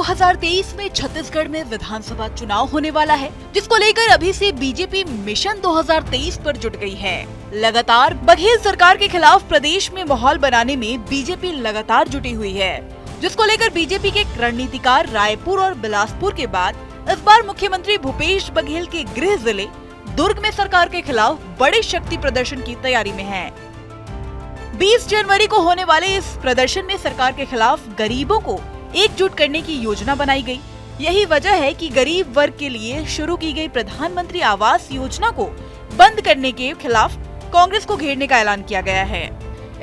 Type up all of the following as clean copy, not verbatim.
2023 में छत्तीसगढ़ में विधानसभा चुनाव होने वाला है, जिसको लेकर अभी से बीजेपी मिशन 2023 पर जुट गई है। लगातार बघेल सरकार के खिलाफ प्रदेश में माहौल बनाने में बीजेपी लगातार जुटी हुई है, जिसको लेकर बीजेपी के रणनीतिकार रायपुर और बिलासपुर के बाद इस बार मुख्यमंत्री भूपेश बघेल के गृह जिले दुर्ग में सरकार के खिलाफ बड़े शक्ति प्रदर्शन की तैयारी में है। 20 जनवरी को होने वाले इस प्रदर्शन में सरकार के खिलाफ गरीबों को एकजुट करने की योजना बनाई गई। यही वजह है कि गरीब वर्ग के लिए शुरू की गई प्रधानमंत्री आवास योजना को बंद करने के खिलाफ कांग्रेस को घेरने का ऐलान किया गया है।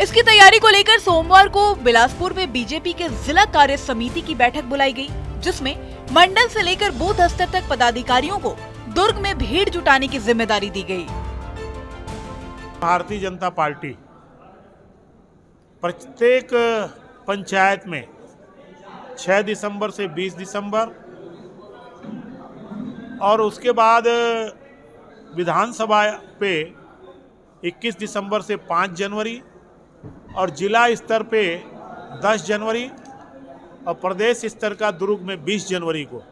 इसकी तैयारी को लेकर सोमवार को बिलासपुर में बीजेपी के जिला कार्य समिति की बैठक बुलाई गई, जिसमें मंडल से लेकर बूथ स्तर तक पदाधिकारियों को दुर्ग में भीड़ जुटाने की जिम्मेदारी दी गई। भारतीय जनता पार्टी प्रत्येक पंचायत में 6 दिसंबर से 20 दिसंबर और उसके बाद विधानसभा पे 21 दिसंबर से 5 जनवरी और जिला स्तर पे 10 जनवरी और प्रदेश स्तर का दुर्ग में 20 जनवरी को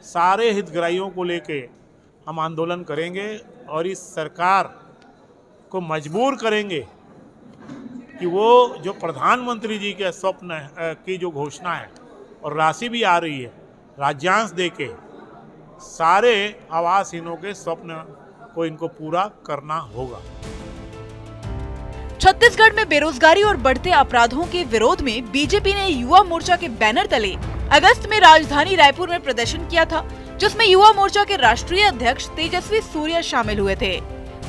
सारे हितग्राहियों को लेके हम आंदोलन करेंगे और इस सरकार को मजबूर करेंगे कि वो जो प्रधानमंत्री जी के स्वप्न की जो घोषणा है और राशि भी आ रही है, राज्यांश देके सारे आवासहीनों के स्वप्न को इनको पूरा करना होगा। छत्तीसगढ़ में बेरोजगारी और बढ़ते अपराधों के विरोध में बीजेपी ने युवा मोर्चा के बैनर तले अगस्त में राजधानी रायपुर में प्रदर्शन किया था, जिसमें युवा मोर्चा के राष्ट्रीय अध्यक्ष तेजस्वी सूर्या शामिल हुए थे।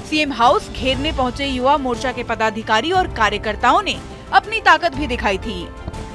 सीएम हाउस घेरने पहुंचे युवा मोर्चा के पदाधिकारी और कार्यकर्ताओं ने अपनी ताकत भी दिखाई थी।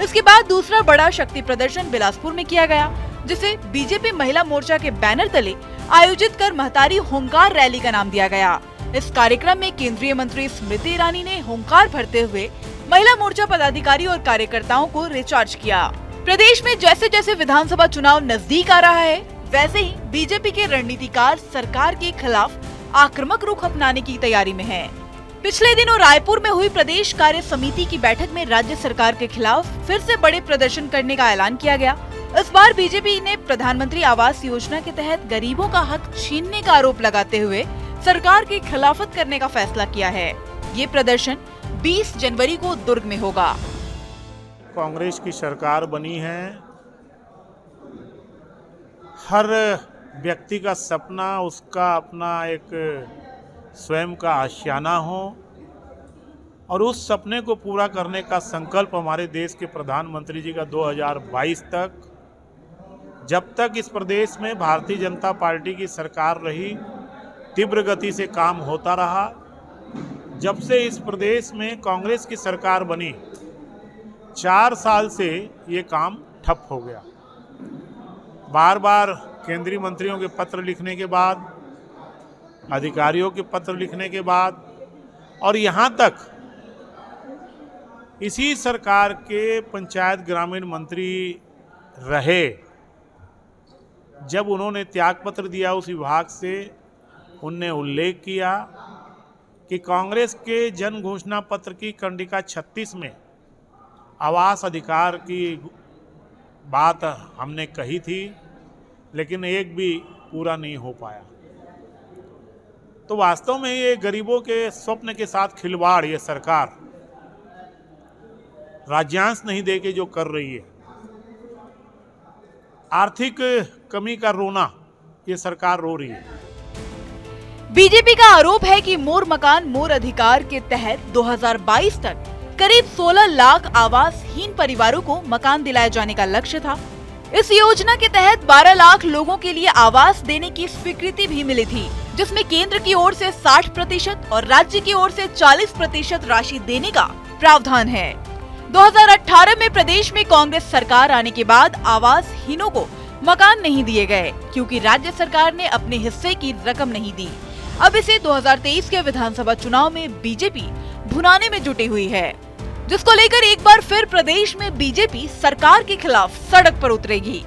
इसके बाद दूसरा बड़ा शक्ति प्रदर्शन बिलासपुर में किया गया, जिसे बीजेपी महिला मोर्चा के बैनर तले आयोजित कर महतारी होंकार रैली का नाम दिया गया। इस कार्यक्रम में केंद्रीय मंत्री स्मृति ईरानी ने होंकार भरते हुए महिला मोर्चा पदाधिकारी और कार्यकर्ताओं को रिचार्ज किया। प्रदेश में जैसे जैसे विधानसभा चुनाव नजदीक आ रहा है, वैसे ही बीजेपी के रणनीतिकार सरकार के खिलाफ आक्रामक रुख अपनाने की तैयारी में है। पिछले दिनों रायपुर में हुई प्रदेश कार्य समिति की बैठक में राज्य सरकार के खिलाफ फिर से बड़े प्रदर्शन करने का ऐलान किया गया। इस बार बीजेपी ने प्रधानमंत्री आवास योजना के तहत गरीबों का हक छीनने का आरोप लगाते हुए सरकार की खिलाफत करने का फैसला किया है। ये प्रदर्शन 20 जनवरी को दुर्ग में होगा। कांग्रेस की सरकार बनी है, हर व्यक्ति का सपना उसका अपना एक स्वयं का आशियाना हो और उस सपने को पूरा करने का संकल्प हमारे देश के प्रधानमंत्री जी का 2022 तक, जब तक इस प्रदेश में भारतीय जनता पार्टी की सरकार रही, तीव्र गति से काम होता रहा। जब से इस प्रदेश में कांग्रेस की सरकार बनी 4 साल से ये काम ठप हो गया। बार बार केंद्रीय मंत्रियों के पत्र लिखने के बाद, अधिकारियों के पत्र लिखने के बाद और यहाँ तक इसी सरकार के पंचायत ग्रामीण मंत्री रहे, जब उन्होंने त्याग पत्र दिया उस विभाग से, उनने उल्लेख किया कि कांग्रेस के जन घोषणा पत्र की कंडिका 36 में आवास अधिकार की बात हमने कही थी, लेकिन एक भी पूरा नहीं हो पाया। तो वास्तव में ये गरीबों के स्वप्न के साथ खिलवाड़ ये सरकार राज्यांश नहीं देके जो कर रही है, आर्थिक कमी का रोना ये सरकार रो रही है। बीजेपी का आरोप है कि मोर मकान मोर अधिकार के तहत 2022 तक करीब 16 लाख आवासहीन परिवारों को मकान दिलाए जाने का लक्ष्य था। इस योजना के तहत 12 लाख लोगों के लिए आवास देने की स्वीकृति भी मिली थी, जिसमें केंद्र की ओर से 60% और राज्य की ओर से 40% राशि देने का प्रावधान है। 2018 में प्रदेश में कांग्रेस सरकार आने के बाद आवासहीनों को मकान नहीं दिए गए, क्योंकि राज्य सरकार ने अपने हिस्से की रकम नहीं दी। अब इसे 2023 के विधानसभा चुनाव में बीजेपी भुनाने में जुटी हुई है, जिसको लेकर एक बार फिर प्रदेश में बीजेपी सरकार के खिलाफ सड़क पर उतरेगी।